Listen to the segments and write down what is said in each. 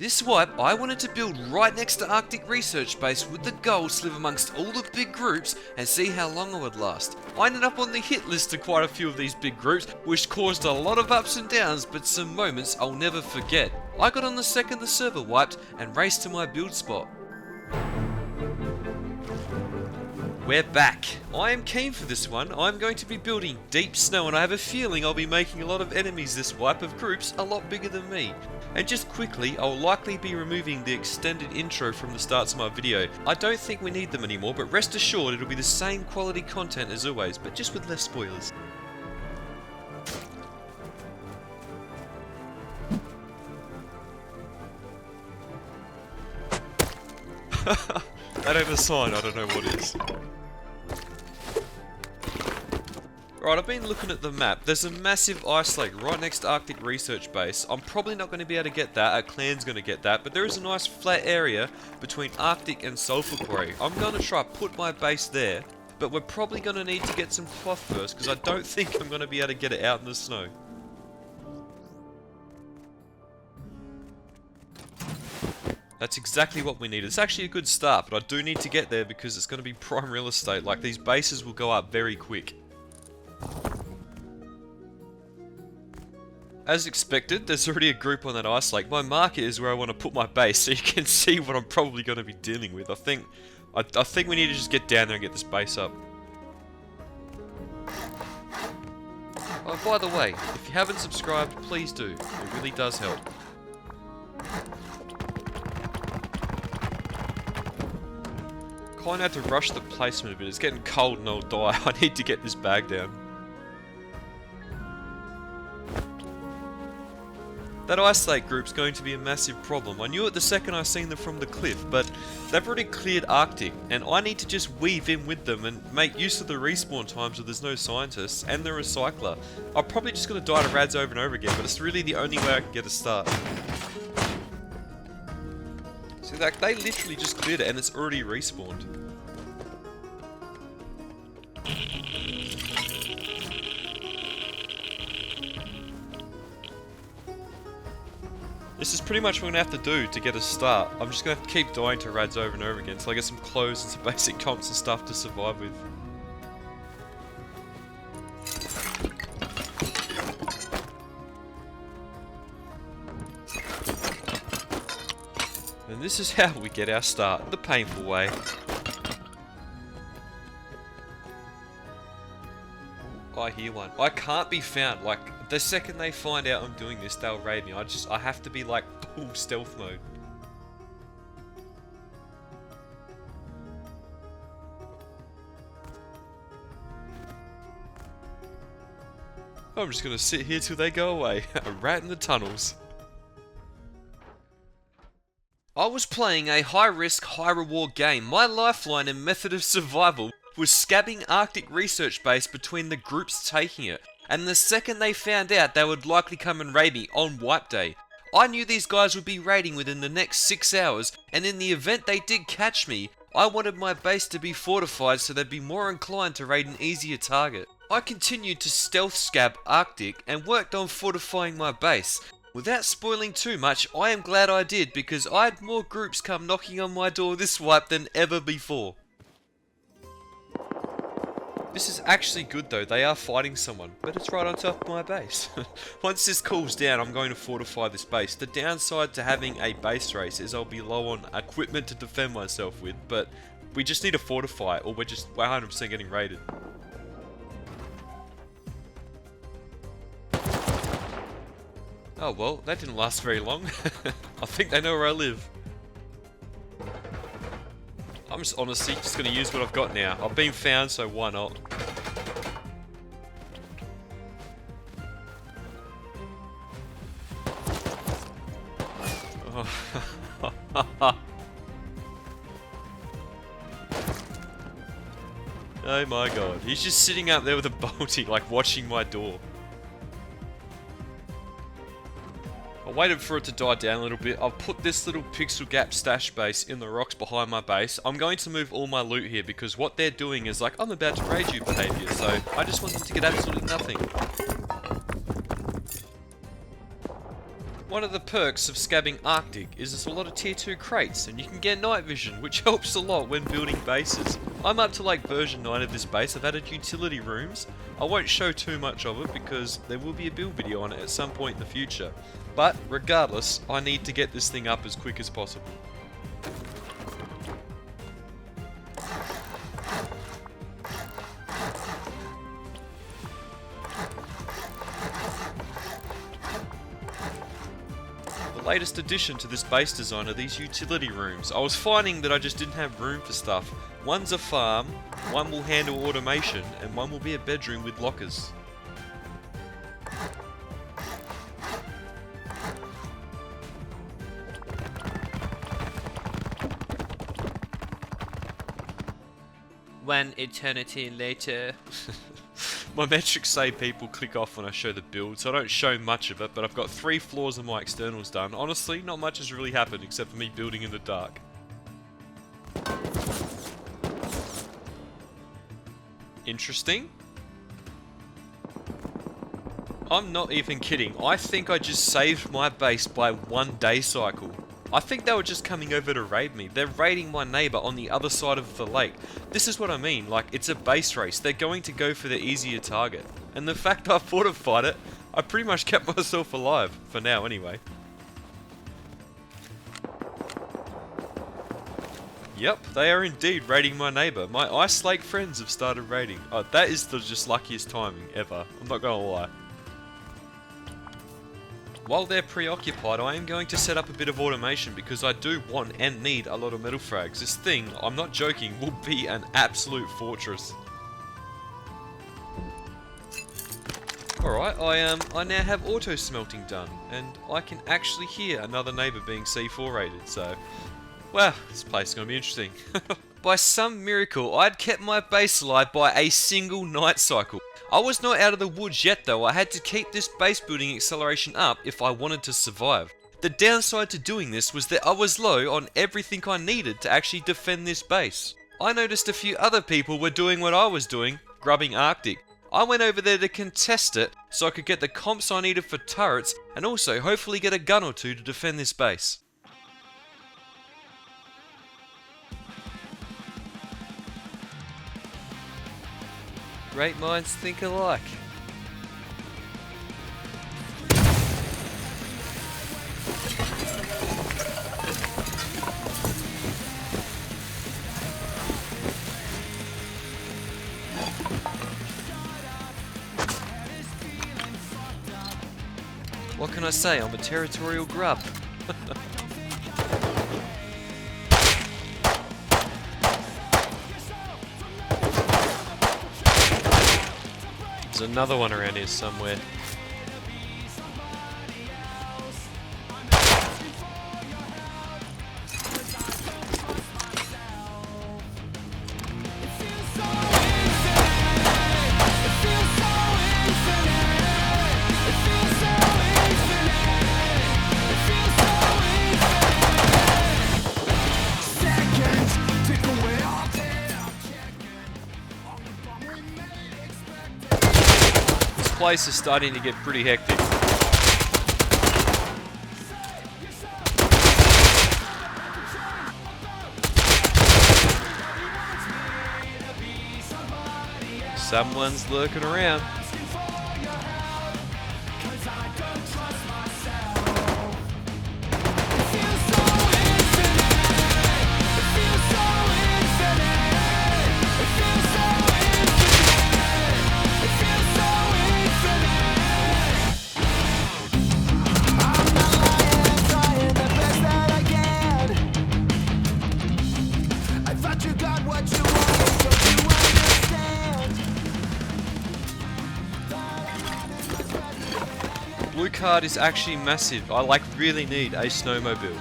This wipe, I wanted to build right next to Arctic Research Base with the goal to live amongst all the big groups and see how long I would last. I ended up on the hit list of quite a few of these big groups, which caused a lot of ups and downs, but some moments I'll never forget. I got on the second the server wiped and raced to my build spot. We're back. I am keen for this one. I'm going to be building deep snow and I have a feeling I'll be making a lot of enemies this wipe of groups a lot bigger than me. And just quickly, I'll likely be removing the extended intro from the starts of my video. I don't think we need them anymore, but rest assured it'll be the same quality content as always, but just with less spoilers. That ain't a sign, I don't know what is. Right, I've been looking at the map. There's a massive ice lake right next to Arctic Research Base. I'm probably not going to be able to get that, our clan's going to get that, but there is a nice flat area between Arctic and Sulfur Quarry. I'm going to try put my base there, but we're probably going to need to get some cloth first, because I don't think I'm going to be able to get it out in the snow. That's exactly what we need. It's actually a good start, but I do need to get there because it's going to be prime real estate. Like, these bases will go up very quick. As expected, there's already a group on that ice lake. My marker is where I want to put my base, so you can see what I'm probably going to be dealing with. I think we need to just get down there and get this base up. Oh, by the way, if you haven't subscribed, please do. It really does help. Kind of have to rush the placement a bit. It's getting cold and I'll die. I need to get this bag down. That ice lake group's going to be a massive problem. I knew it the second I seen them from the cliff, but they've already cleared Arctic, and I need to just weave in with them and make use of the respawn times where there's no scientists and the recycler. I'm probably just going to die to rads over and over again, but it's really the only way I can get a start. See, like, they literally just cleared it and it's already respawned. This is pretty much what I'm going to have to do to get a start. I'm just going to have to keep dying to rads over and over again until I get some clothes and some basic comps and stuff to survive with. And this is how we get our start, the painful way. I hear one. I can't be found. Like, the second they find out I'm doing this, they'll raid me. I have to be like full stealth mode. I'm just gonna sit here till they go away. A rat in the tunnels. I was playing a high-risk, high-reward game. My lifeline and method of survival was scabbing Arctic Research Base between the groups taking it, and the second they found out, they would likely come and raid me on wipe day. I knew these guys would be raiding within the next 6 hours, and in the event they did catch me, I wanted my base to be fortified so they'd be more inclined to raid an easier target. I continued to stealth scab Arctic and worked on fortifying my base. Without spoiling too much, I am glad I did because I had more groups come knocking on my door this wipe than ever before. This is actually good though, they are fighting someone, but it's right on top of my base. Once this cools down, I'm going to fortify this base. The downside to having a base race is I'll be low on equipment to defend myself with, but we just need to fortify it or we're 100% getting raided. Oh well, that didn't last very long. I think they know where I live. I'm just honestly just going to use what I've got now. I've been found, so why not? Oh my god, he's just sitting out there with a bolty, like watching my door. I waited for it to die down a little bit. I've put this little pixel gap stash base in the rocks behind my base. I'm going to move all my loot here because what they're doing is like, I'm about to raid you behavior, so I just want them to get absolutely nothing. One of the perks of scabbing Arctic is there's a lot of tier 2 crates and you can get night vision, which helps a lot when building bases. I'm up to like version 9 of this base. I've added utility rooms. I won't show too much of it because there will be a build video on it at some point in the future. But regardless, I need to get this thing up as quick as possible. The latest addition to this base design are these utility rooms. I was finding that I just didn't have room for stuff. One's a farm, one will handle automation, and one will be a bedroom with lockers. One eternity later. My metrics say people click off when I show the build, so I don't show much of it, but I've got 3 floors of my externals done. Honestly, not much has really happened except for me building in the dark. Interesting. I'm not even kidding. I think I just saved my base by 1 day cycle. I think they were just coming over to raid me. They're raiding my neighbor on the other side of the lake. This is what I mean, like, it's a base race. They're going to go for the easier target. And the fact I fortified it, I pretty much kept myself alive. For now, anyway. Yep, they are indeed raiding my neighbor. My Ice Lake friends have started raiding. Oh, that is the just luckiest timing ever. I'm not gonna lie. While they're preoccupied, I am going to set up a bit of automation because I do want and need a lot of metal frags. This thing, I'm not joking, will be an absolute fortress. Alright, I now have auto smelting done, and I can actually hear another neighbour being C4 rated, so... well, this place is going to be interesting. By some miracle, I'd kept my base alive by a single night cycle. I was not out of the woods yet though. I had to keep this base building acceleration up if I wanted to survive. The downside to doing this was that I was low on everything I needed to actually defend this base. I noticed a few other people were doing what I was doing, grubbing Arctic. I went over there to contest it so I could get the comps I needed for turrets and also hopefully get a gun or two to defend this base. Great minds think alike. What can I say? I'm a territorial grub. There's another one around here somewhere. This place is starting to get pretty hectic. Someone's lurking around. Blue card is actually massive. I really need a snowmobile.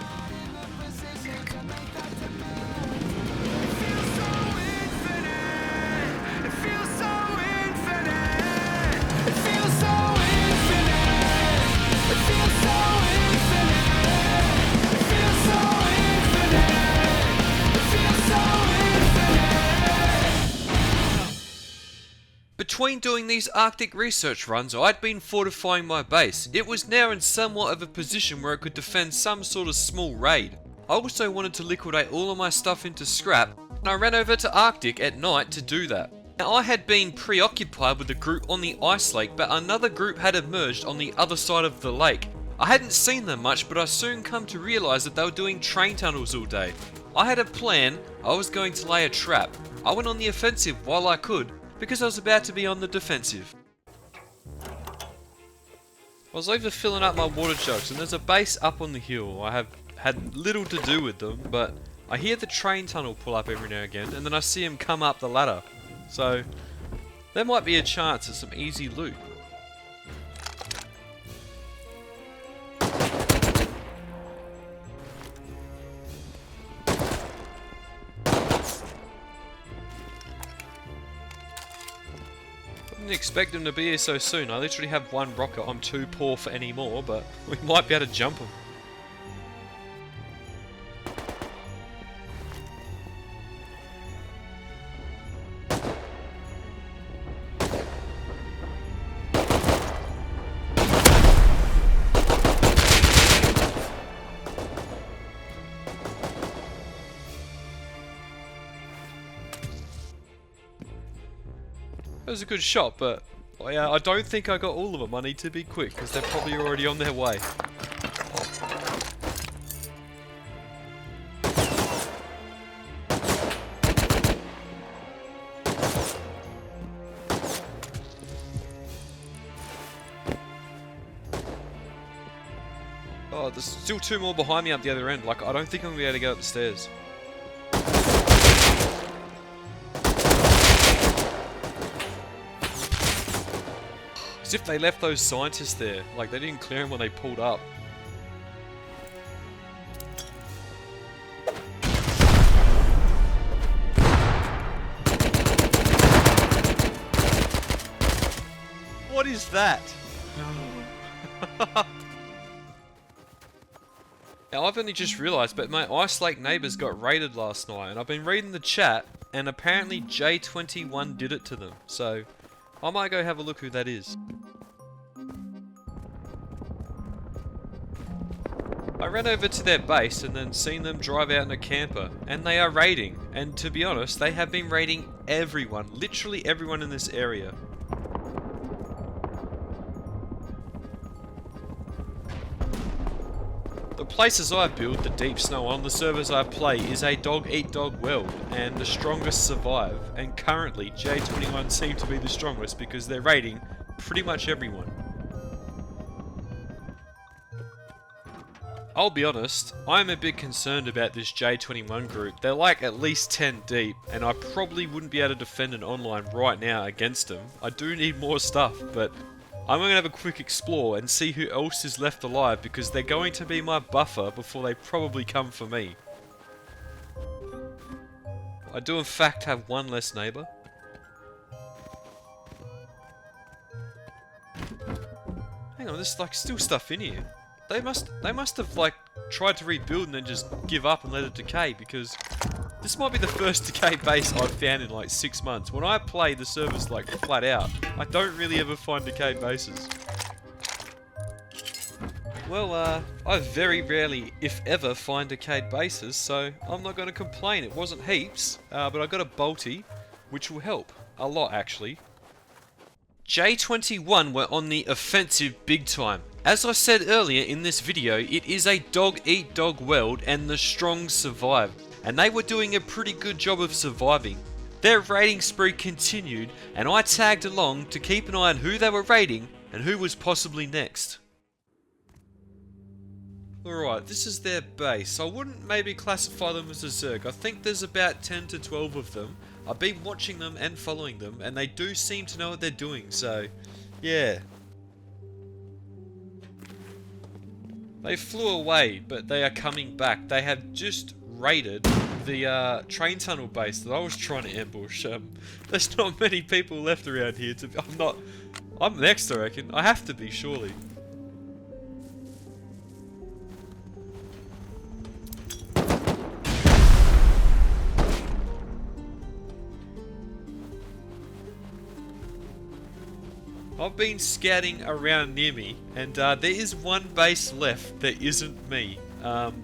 between doing these Arctic research runs, I'd been fortifying my base. It was now in somewhat of a position where it could defend some sort of small raid. I also wanted to liquidate all of my stuff into scrap, and I ran over to Arctic at night to do that. Now, I had been preoccupied with the group on the ice lake, but another group had emerged on the other side of the lake. I hadn't seen them much, but I soon come to realise that they were doing train tunnels all day. I had a plan. I was going to lay a trap. I went on the offensive while I could, because I was about to be on the defensive. I was over filling up my water jugs, and there's a base up on the hill. I have had little to do with them, but I hear the train tunnel pull up every now and again, and then I see him come up the ladder. So, there might be a chance at some easy loot. Didn't expect them to be here so soon. I literally have one rocket. I'm too poor for any more, but we might be able to jump them. It was a good shot, but I don't think I got all of them. I need to be quick because they're probably already on their way. Oh, there's still two more behind me up the other end. Like, I don't think I'm going to be able to go up the stairs. As if they left those scientists there. Like, they didn't clear them when they pulled up. What is that? Now, I've only just realised, but my Ice Lake neighbours got raided last night, and I've been reading the chat, and apparently J21 did it to them, so I might go have a look who that is. I ran over to their base and then seen them drive out in a camper, and they are raiding, and to be honest, they have been raiding everyone, literally everyone in this area. The places I build, the deep snow on, the servers I play is a dog-eat-dog world, and the strongest survive, and currently J21 seem to be the strongest because they're raiding pretty much everyone. I'll be honest, I'm a bit concerned about this J21 group. They're like at least 10 deep, and I probably wouldn't be able to defend an online right now against them. I do need more stuff, but I'm going to have a quick explore and see who else is left alive because they're going to be my buffer before they probably come for me. I do in fact have one less neighbour. Hang on, there's like still stuff in here. They must have like tried to rebuild and then just give up and let it decay because this might be the first decay base I've found in like 6 months. When I play the servers like flat out, I don't really ever find decayed bases. Well, I very rarely, if ever, find decayed bases, so I'm not going to complain. It wasn't heaps, but I got a bolty, which will help. A lot, actually. J21 were on the offensive big time. As I said earlier in this video, it is a dog-eat-dog world and the strong survive. And they were doing a pretty good job of surviving. Their raiding spree continued, and I tagged along to keep an eye on who they were raiding and who was possibly next. Alright, this is their base. I wouldn't maybe classify them as a Zerg. I think there's about 10 to 12 of them. I've been watching them and following them, and they do seem to know what they're doing, so yeah. They flew away, but they are coming back. They have just raided the train tunnel base that I was trying to ambush. There's not many people left around here. I'm next, I reckon. I have to be, surely. I've been scouting around near me, and there is one base left that isn't me.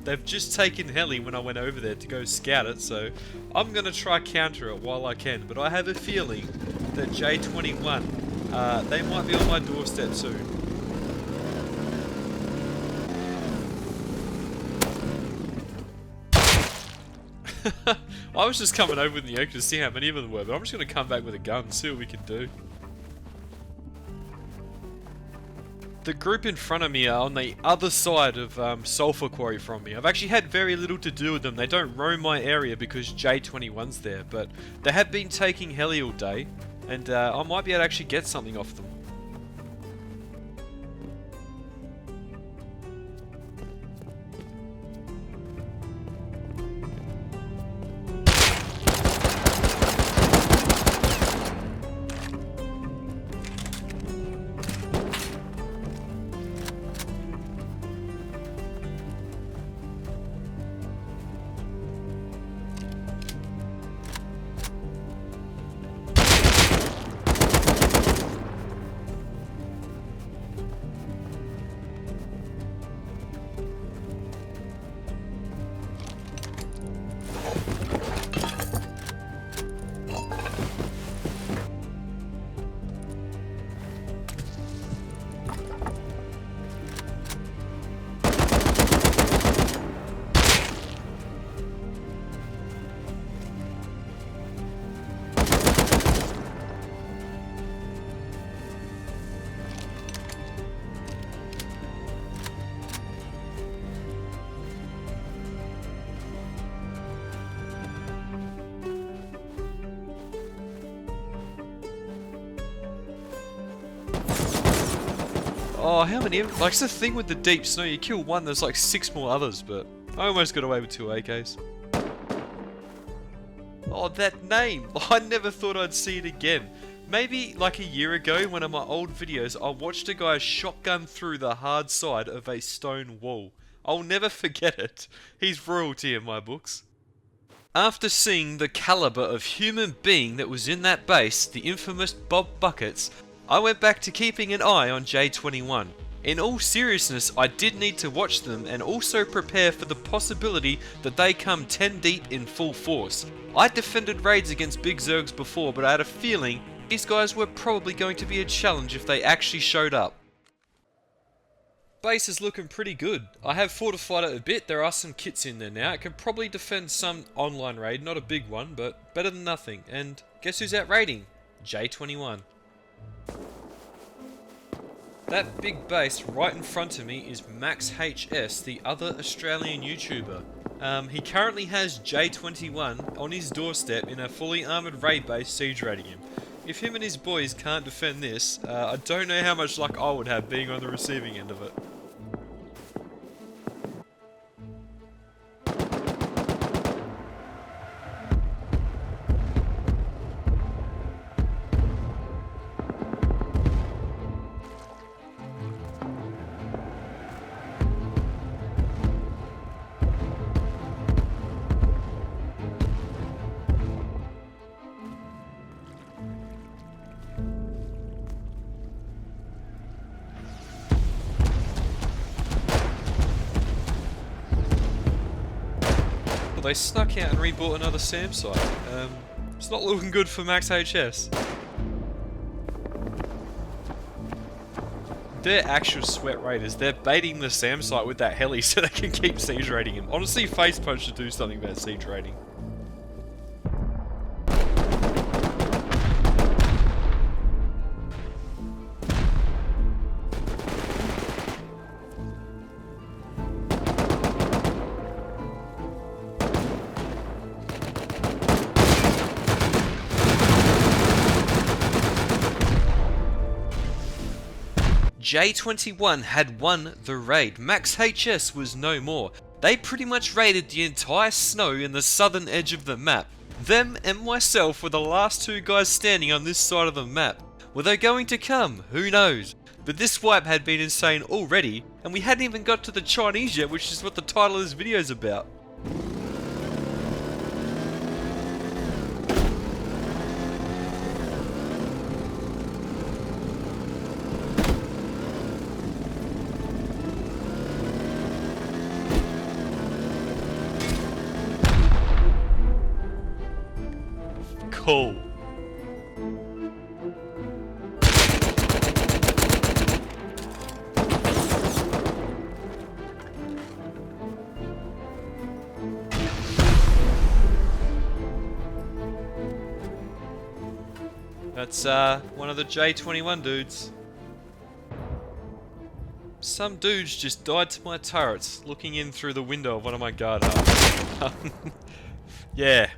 They've just taken heli when I went over there to go scout it, so I'm going to try counter it while I can. But I have a feeling that J21, they might be on my doorstep soon. I was just coming over in the oak to see how many of them were, but I'm just going to come back with a gun and see what we can do. The group in front of me are on the other side of Sulphur Quarry from me. I've actually had very little to do with them. They don't roam my area because J21's there, but they have been taking heli all day, and I might be able to actually get something off them. Oh, how many? Like, it's the thing with the deep snow, you kill one, there's like 6 more others, but I almost got away with 2 AKs. Oh, that name! I never thought I'd see it again. Maybe like a year ago, one of my old videos, I watched a guy shotgun through the hard side of a stone wall. I'll never forget it. He's royalty in my books. After seeing the caliber of human being that was in that base, the infamous Bob Buckets, I went back to keeping an eye on J21. In all seriousness, I did need to watch them and also prepare for the possibility that they come 10 deep in full force. I defended raids against big Zergs before, but I had a feeling these guys were probably going to be a challenge if they actually showed up. Base is looking pretty good. I have fortified it a bit, there are some kits in there now. It can probably defend some online raid, not a big one, but better than nothing. And guess who's out raiding? J21. That big base right in front of me is Max HS, the other Australian YouTuber. He currently has J21 on his doorstep in a fully armoured raid base siege raiding him. If him and his boys can't defend this, I don't know how much luck I would have being on the receiving end of it. They snuck out and rebought another SAM site. It's not looking good for Max HS. They're actual sweat raiders. They're baiting the SAM site with that heli so they can keep siege raiding him. Honestly, Face Punch should do something about siege raiding. J21 had won the raid. Max HS was no more. They pretty much raided the entire snow in the southern edge of the map. Them and myself were the last 2 guys standing on this side of the map. Were they going to come? Who knows? But this wipe had been insane already, and we hadn't even got to the Chinese yet, which is what the title of this video is about. Cool. That's one of the J21 dudes. Some dudes just died to my turrets looking in through the window of one of my guard hubs. Yeah.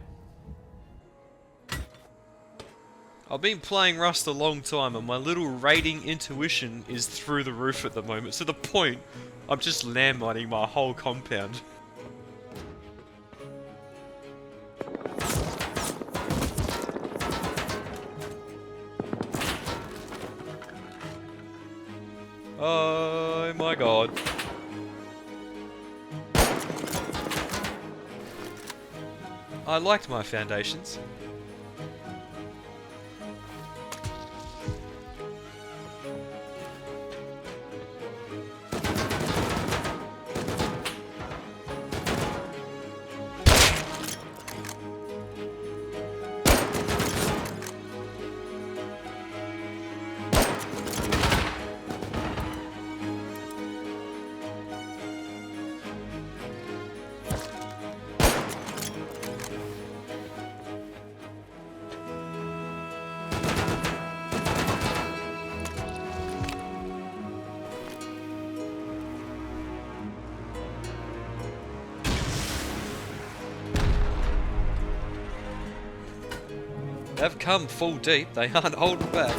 I've been playing Rust a long time and my little raiding intuition is through the roof at the moment, to the point I'm just landmining my whole compound. Oh my god. I liked my foundations. They've come full deep, they aren't holding back.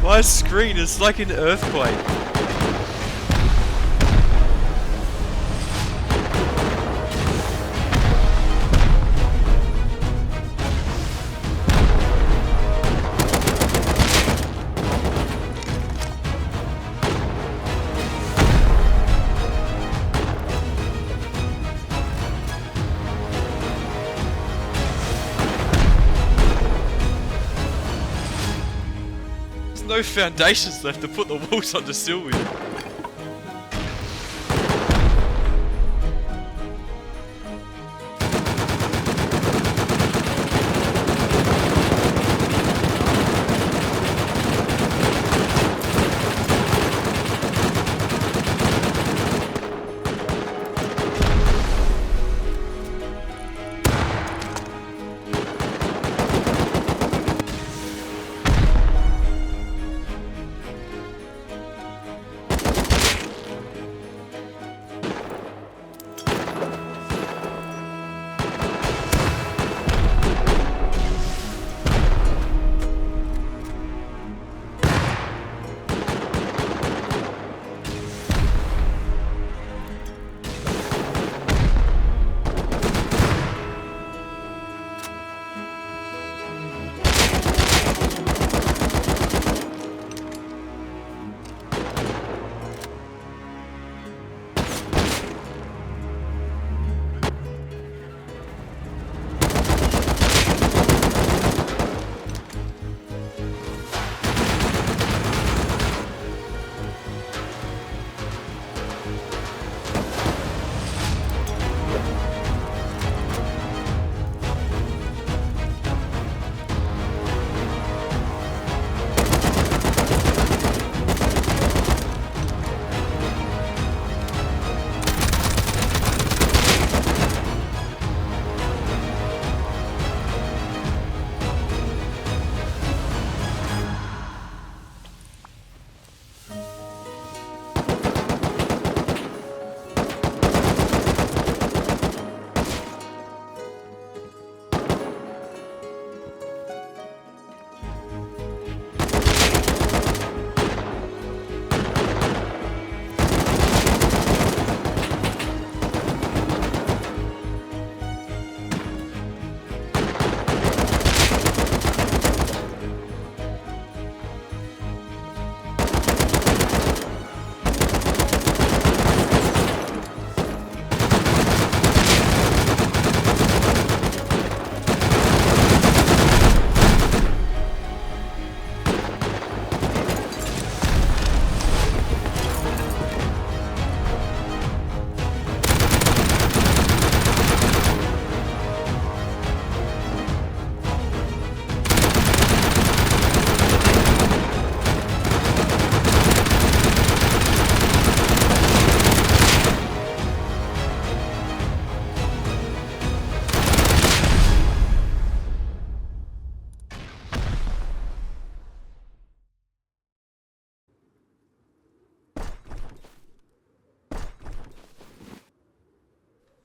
My screen is like an earthquake. No foundations left to put the walls on to seal with.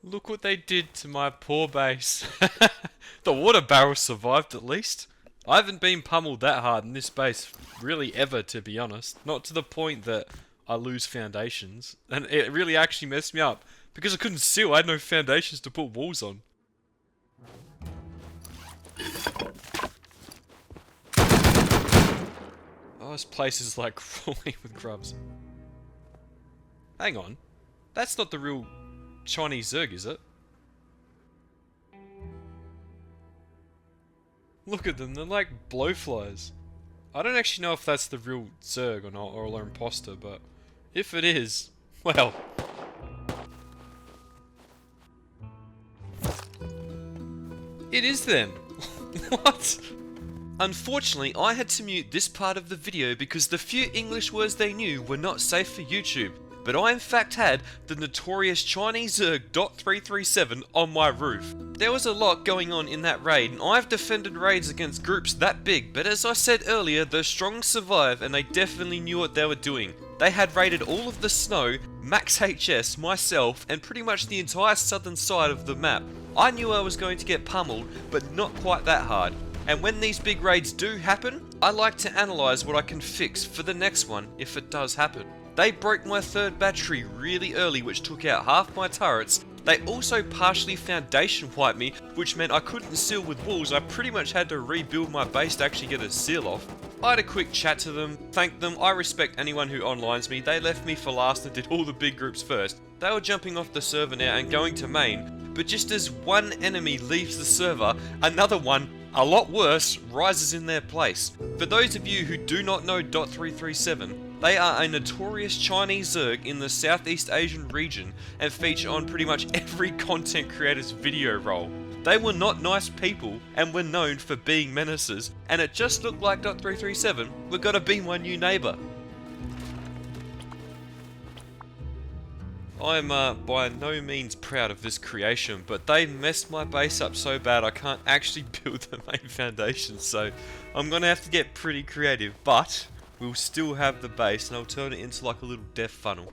Look what they did to my poor base. The water barrel survived at least. I haven't been pummeled that hard in this base really ever, to be honest. Not to the point that I lose foundations. And it really actually messed me up. Because I couldn't seal, I had no foundations to put walls on. Oh, this place is like crawling with grubs. Hang on. That's not the real Chinese Zerg, is it? Look at them, they're like blowflies. I don't actually know if that's the real Zerg or not, or an imposter, but if it is, well. It is them! What? Unfortunately, I had to mute this part of the video because the few English words they knew were not safe for YouTube. But I in fact had the notorious Chinese Zerg .337 on my roof. There was a lot going on in that raid, and I've defended raids against groups that big, but as I said earlier, the strong survive and they definitely knew what they were doing. They had raided all of the snow, Max HS, myself, and pretty much the entire southern side of the map. I knew I was going to get pummeled, but not quite that hard. And when these big raids do happen, I like to analyse what I can fix for the next one if it does happen. They broke my third battery really early, which took out half my turrets. They also partially foundation wiped me, which meant I couldn't seal with walls. I pretty much had to rebuild my base to actually get a seal off. I had a quick chat to them, thanked them. I respect anyone who onlines me. They left me for last and did all the big groups first. They were jumping off the server now and going to main, but just as one enemy leaves the server, another one, a lot worse, rises in their place. For those of you who do not know .337, they are a notorious Chinese Zerg in the Southeast Asian region and feature on pretty much every content creator's video role. They were not nice people and were known for being menaces, and it just looked like .337 were gonna be my new neighbour. I'm by no means proud of this creation, but they messed my base up so bad I can't actually build the main foundation, so I'm gonna have to get pretty creative, but we'll still have the base and I'll turn it into like a little death funnel.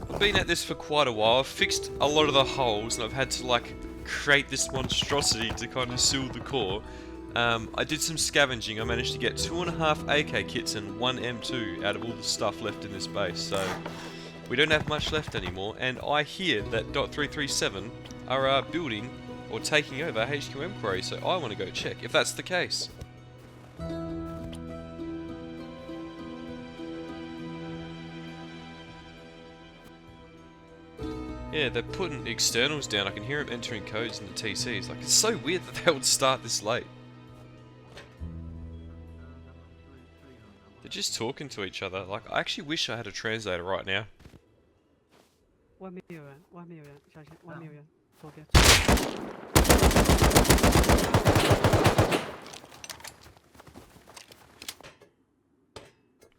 I've been at this for quite a while. I've fixed a lot of the holes and I've had to like create this monstrosity to kind of seal the core. I did some scavenging. I managed to get 2.5 AK kits and 1 M2 out of all the stuff left in this base, so we don't have much left anymore, and I hear that .337 are building or taking over HQM Quarry, so I want to go check if that's the case. Yeah, they're putting externals down. I can hear them entering codes in the TCs. Like, it's so weird that they would start this late. They're just talking to each other. Like, I actually wish I had a translator right now. 外面有人，外面有人，小心，外面有人，左边。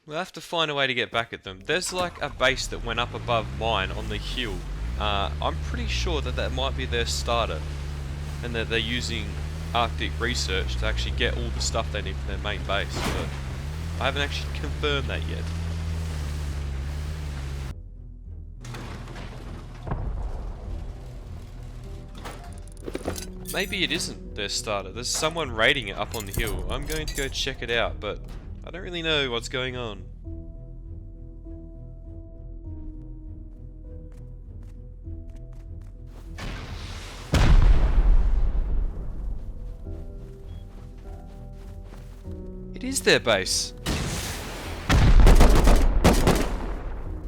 We'll have to find a way to get back at them. There's like a base that went up above mine on the hill. I'm pretty sure that that might be their starter, and that they're using Arctic research to actually get all the stuff they need for their main base, but I haven't actually confirmed that yet. Maybe it isn't their starter. There's someone raiding it up on the hill. I'm going to go check it out, but I don't really know what's going on. It is their base.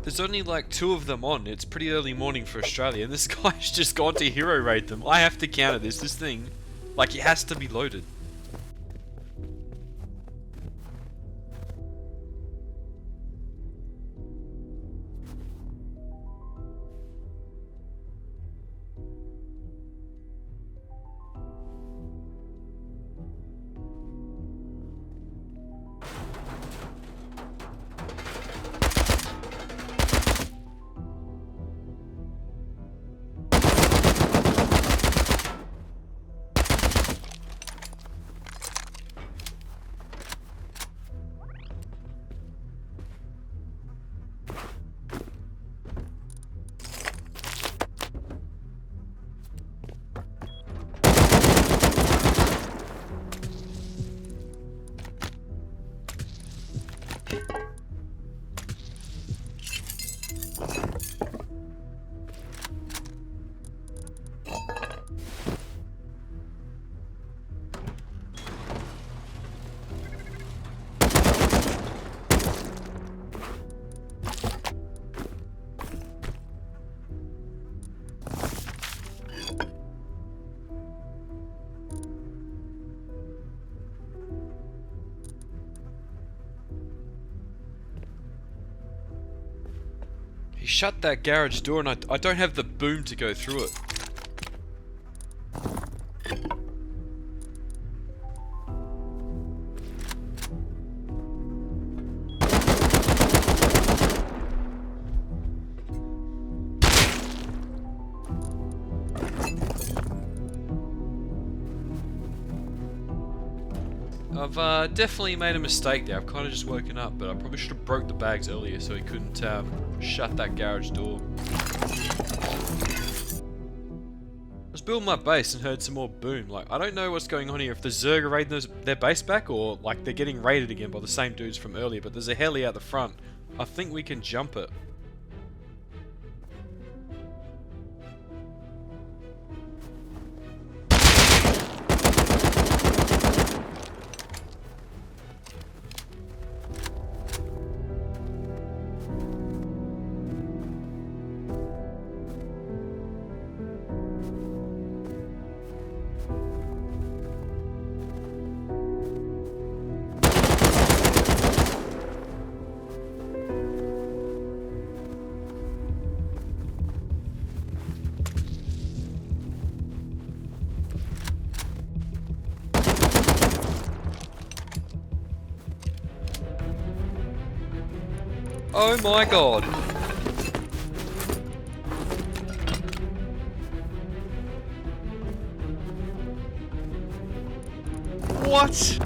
There's only like 2 of them on. It's pretty early morning for Australia, and this guy's just gone to hero raid them. I have to counter this. This thing, like, it has to be loaded. He shut that garage door and I don't have the boom to go through it. I've definitely made a mistake there. I've kind of just woken up, but I probably should have broke the bags earlier so he couldn't shut that garage door. I was building my base and heard some more boom. Like, I don't know what's going on here. If the Zerg are raiding their base back, or like they're getting raided again by the same dudes from earlier. But there's a heli out the front. I think we can jump it. Oh my god. What?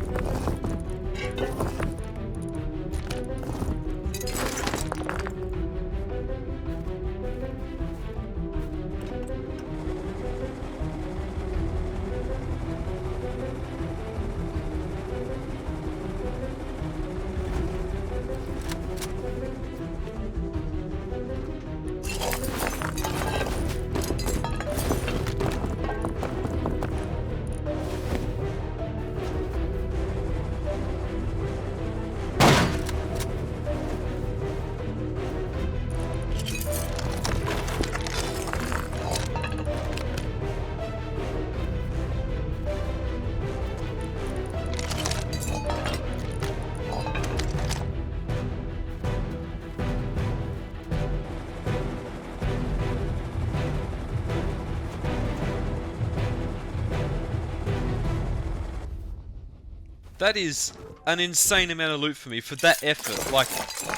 That is an insane amount of loot for me for that effort. Like,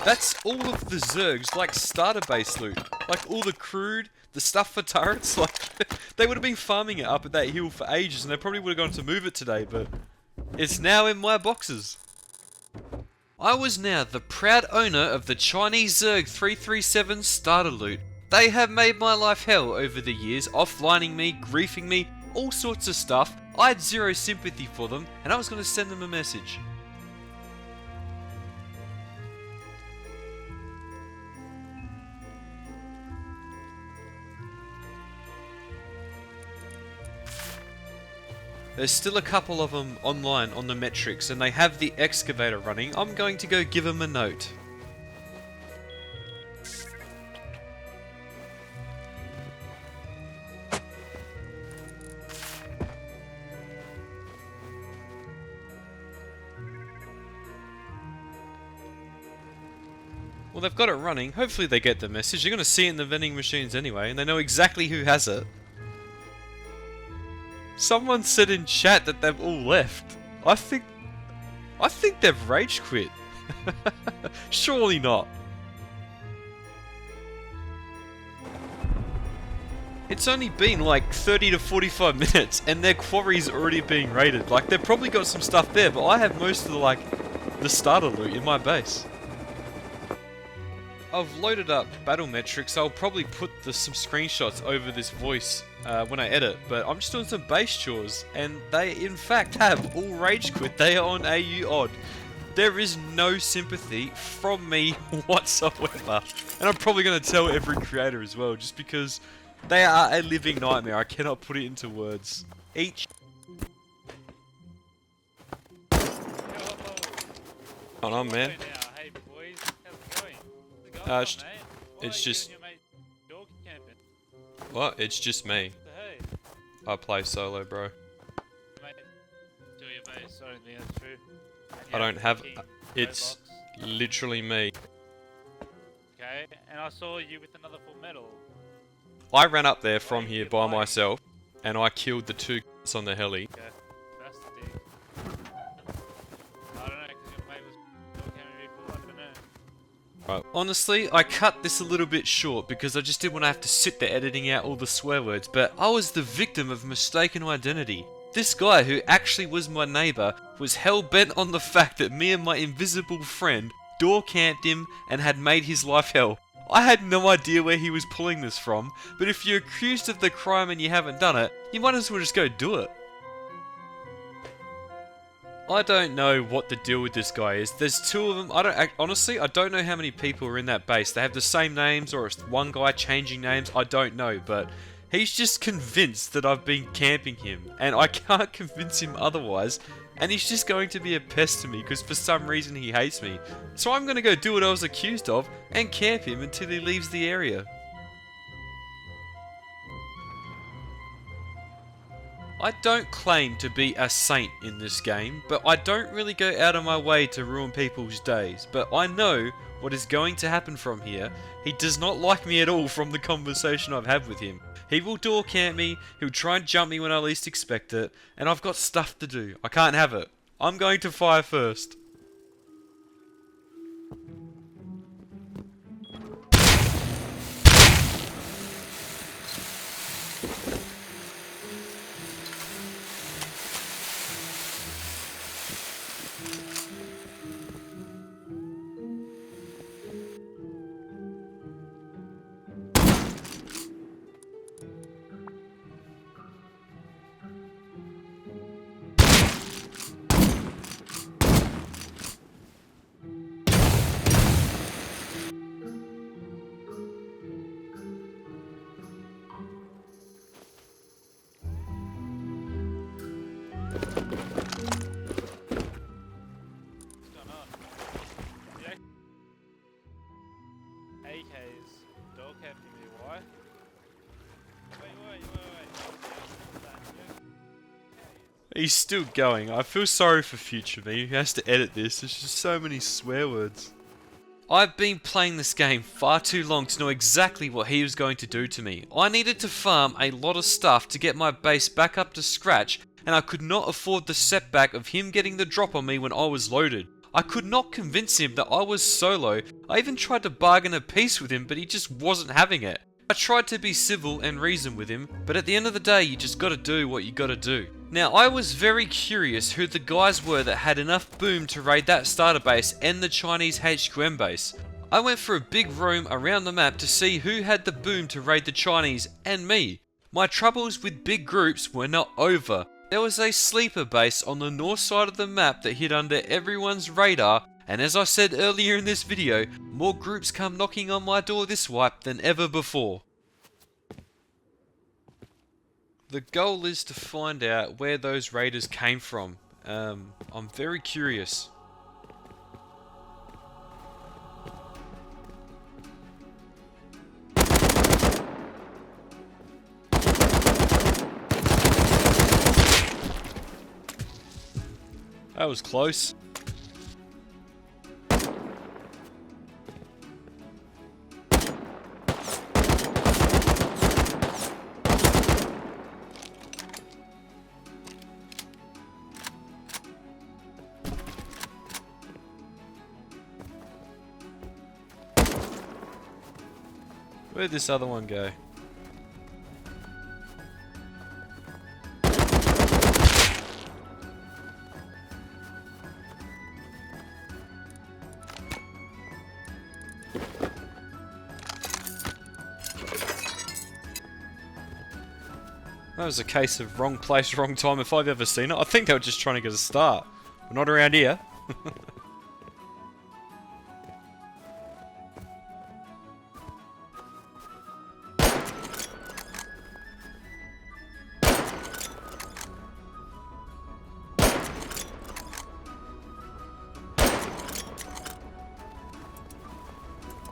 that's all of the Zergs, like, starter base loot. Like, all the crude, the stuff for turrets, like, they would have been farming it up at that hill for ages, and they probably would have gone to move it today, but it's now in my boxes. I was now the proud owner of the Chinese Zerg 337 starter loot. They have made my life hell over the years, offlining me, griefing me, all sorts of stuff. I had zero sympathy for them, and I was going to send them a message. There's still a couple of them online on the metrics, and they have the excavator running. I'm going to go give them a note. Well, they've got it running. Hopefully they get the message. You're going to see it in the vending machines anyway, and they know exactly who has it. Someone said in chat that they've all left. I think they've rage quit. Surely not. It's only been like 30 to 45 minutes and their quarry's already being raided. Like, they've probably got some stuff there, but I have most of the starter loot in my base. I've loaded up battle metrics. I'll probably put some screenshots over this voice when I edit, but I'm just doing some base chores, and they in fact have all rage quit. They are on AU odd. There is no sympathy from me whatsoever, and I'm probably going to tell every creator as well, just because they are a living nightmare. I cannot put it into words. Each. Hold on, man. It's just... What? It's just me. I play solo, bro. I don't have... It's literally me. Okay, Okay, and I saw you with another full medal. I ran up there from here by myself, and I killed the 2 on the heli. Okay, that's the dig. I don't know, because your mate was talking to people, I don't know. Right. Honestly, I cut this a little bit short because I just didn't want to have to sit there editing out all the swear words, but I was the victim of mistaken identity. This guy, who actually was my neighbour, was hell-bent on the fact that me and my invisible friend door camped him and had made his life hell. I had no idea where he was pulling this from, but if you're accused of the crime and you haven't done it, you might as well just go do it. I don't know what the deal with this guy is. There's 2 of them. Honestly, I don't know how many people are in that base. They have the same names, or it's one guy changing names. I don't know, but he's just convinced that I've been camping him, and I can't convince him otherwise. And he's just going to be a pest to me because for some reason he hates me. So I'm going to go do what I was accused of and camp him until he leaves the area. I don't claim to be a saint in this game, but I don't really go out of my way to ruin people's days. But I know what is going to happen from here. He does not like me at all from the conversation I've had with him. He will door camp me, he'll try and jump me when I least expect it, and I've got stuff to do. I can't have it. I'm going to fire first. What's going on? Yeah. AKs, dog camping me, why? Wait. He's still going. I feel sorry for future me who has to edit this. There's just so many swear words. I've been playing this game far too long to know exactly what he was going to do to me. I needed to farm a lot of stuff to get my base back up to scratch, and I could not afford the setback of him getting the drop on me when I was loaded. I could not convince him that I was solo. I even tried to bargain a peace with him, but he just wasn't having it. I tried to be civil and reason with him, but at the end of the day, you just gotta do what you gotta do. Now, I was very curious who the guys were that had enough boom to raid that starter base and the Chinese HQM base. I went for a big roam around the map to see who had the boom to raid the Chinese and me. My troubles with big groups were not over. There was a sleeper base on the north side of the map that hid under everyone's radar, and as I said earlier in this video, more groups come knocking on my door this wipe than ever before. The goal is to find out where those raiders came from. I'm very curious. That was close. Where'd this other one go? That was a case of wrong place, wrong time if I've ever seen it. I think they were just trying to get a start. But not around here.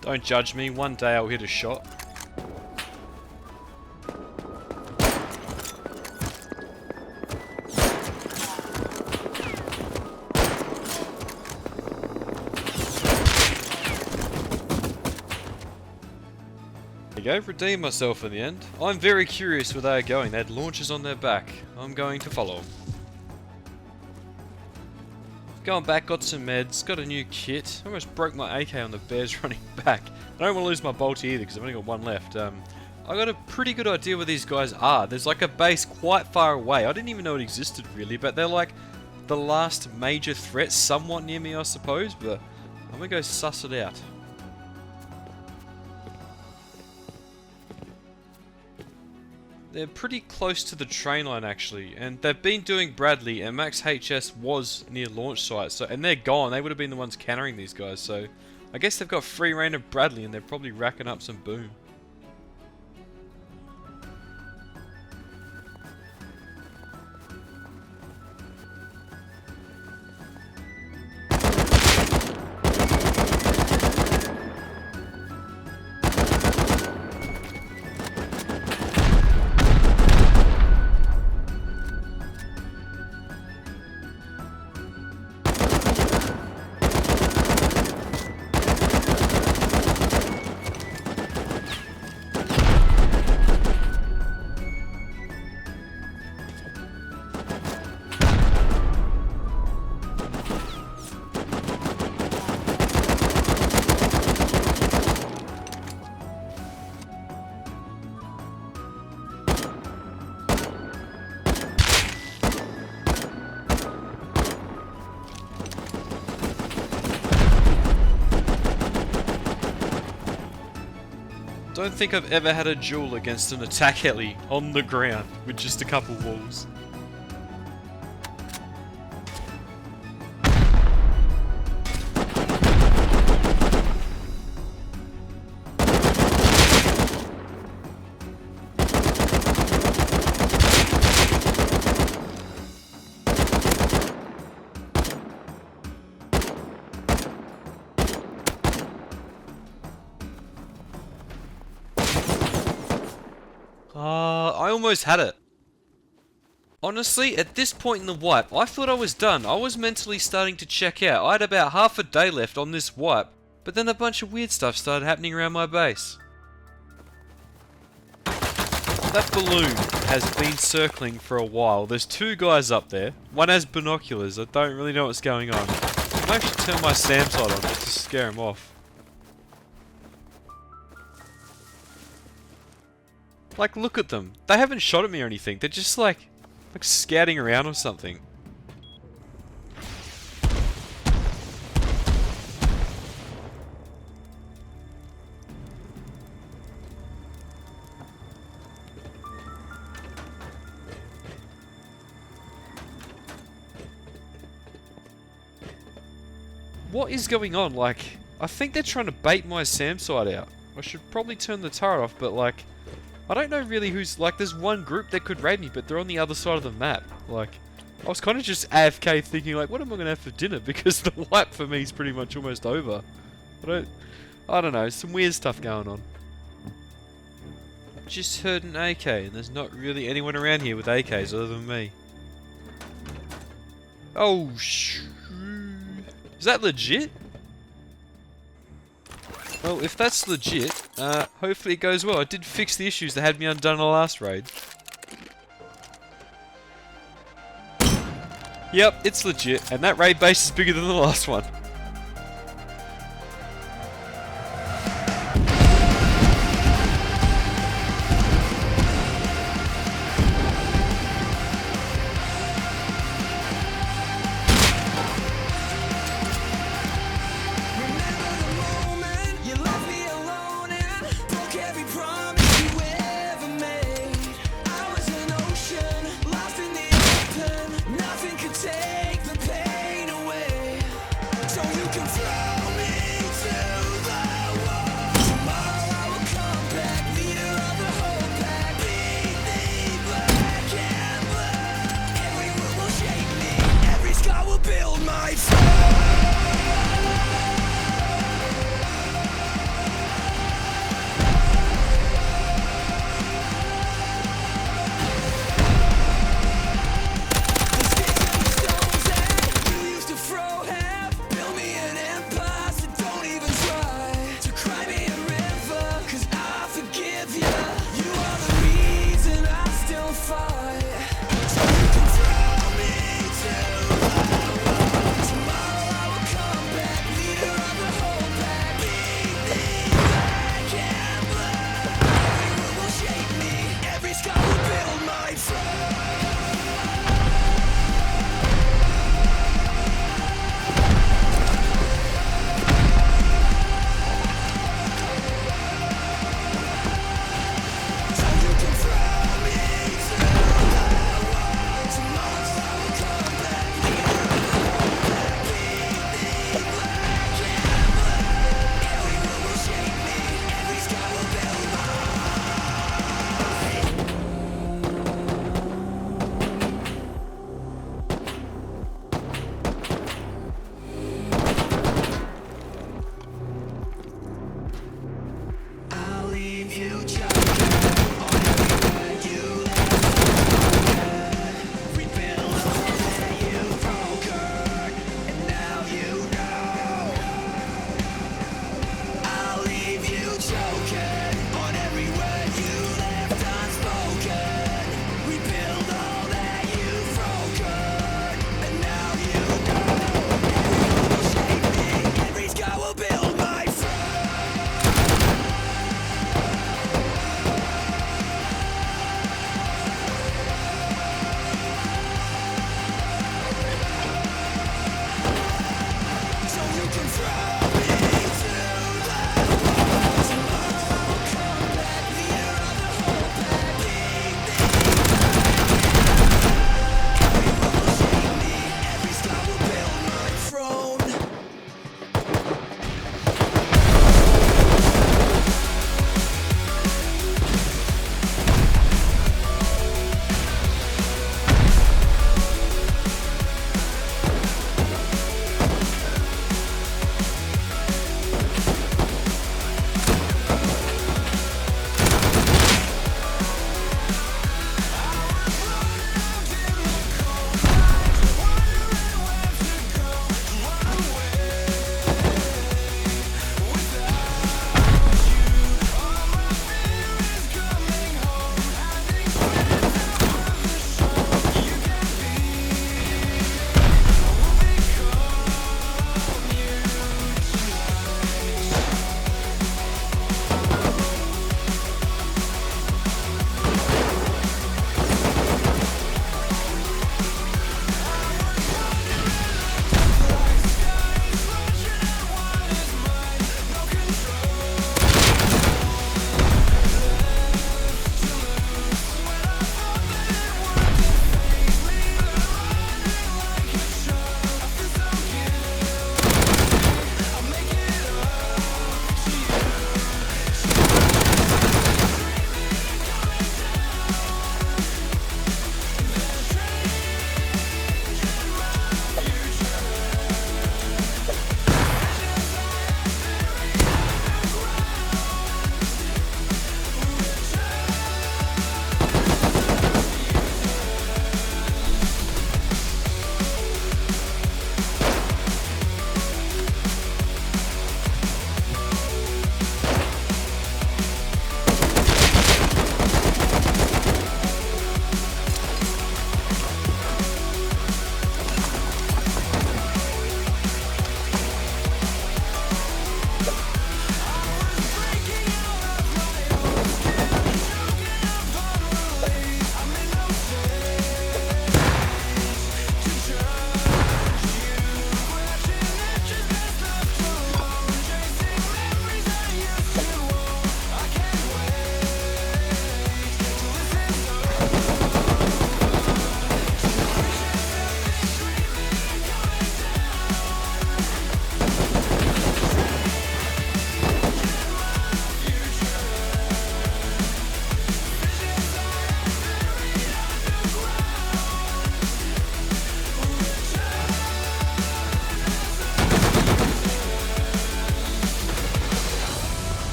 Don't judge me, one day I'll hit a shot. There you go, redeemed myself in the end. I'm very curious where they are going. They had launchers on their back. I'm going to follow them. Going back, got some meds, got a new kit. Almost broke my AK on the bears running back. I don't want to lose my bolty either because I've only got one left. I got a pretty good idea where these guys are. There's like a base quite far away. I didn't even know it existed really, but they're like the last major threat somewhat near me, I suppose, but I'm gonna go suss it out. They're pretty close to the train line actually, and they've been doing Bradley, and Max HS was near launch site, so and they're gone. They would have been the ones countering these guys, so I guess they've got free reign of Bradley and they're probably racking up some boom. Don't think I've ever had a duel against an attack heli on the ground with just a couple walls. I almost had it. Honestly, at this point in the wipe, I thought I was done. I was mentally starting to check out. I had about half a day left on this wipe, but then a bunch of weird stuff started happening around my base. That balloon has been circling for a while. There's two guys up there. One has binoculars. I don't really know what's going on. I might actually turn my SAM sight on just to scare him off. Like, look at them. They haven't shot at me or anything. They're just like scouting around or something. What is going on? Like, I think they're trying to bait my SAM sight out. I should probably turn the turret off, but like, I don't know really who's, like, there's one group that could raid me, but they're on the other side of the map. Like, I was kind of just AFK thinking, like, what am I going to have for dinner? Because the wipe for me is pretty much almost over. I don't know, some weird stuff going on. Just heard an AK, and there's not really anyone around here with AKs other than me. Oh, is that legit? Well, if that's legit, hopefully it goes well. I did fix the issues that had me undone in the last raid. Yep, it's legit, and that raid base is bigger than the last one.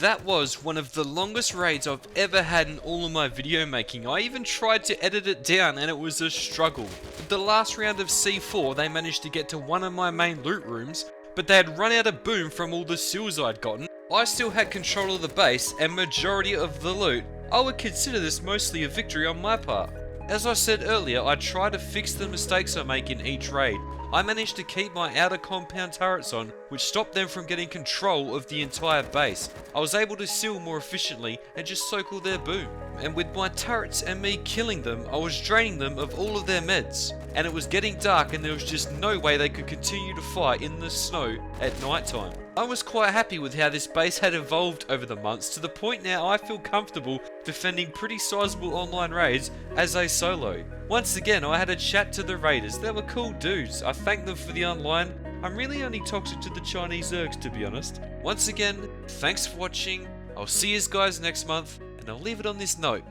That was one of the longest raids I've ever had in all of my video making. I even tried to edit it down and it was a struggle. With the last round of C4 they managed to get to one of my main loot rooms, but they had run out of boom from all the seals I'd gotten. I still had control of the base and majority of the loot. I would consider this mostly a victory on my part. As I said earlier, I try to fix the mistakes I make in each raid. I managed to keep my outer compound turrets on, which stopped them from getting control of the entire base. I was able to seal more efficiently and just soak all their boom. And with my turrets and me killing them, I was draining them of all of their meds. And it was getting dark and there was just no way they could continue to fight in the snow at night time. I was quite happy with how this base had evolved over the months, to the point now I feel comfortable defending pretty sizable online raids as a solo. Once again, I had a chat to the raiders. They were cool dudes. I thanked them for the online. I'm really only toxic to the Chinese Zergs, to be honest. Once again, thanks for watching. I'll see you guys next month, and I'll leave it on this note.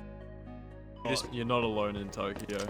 You're not alone in Tokyo.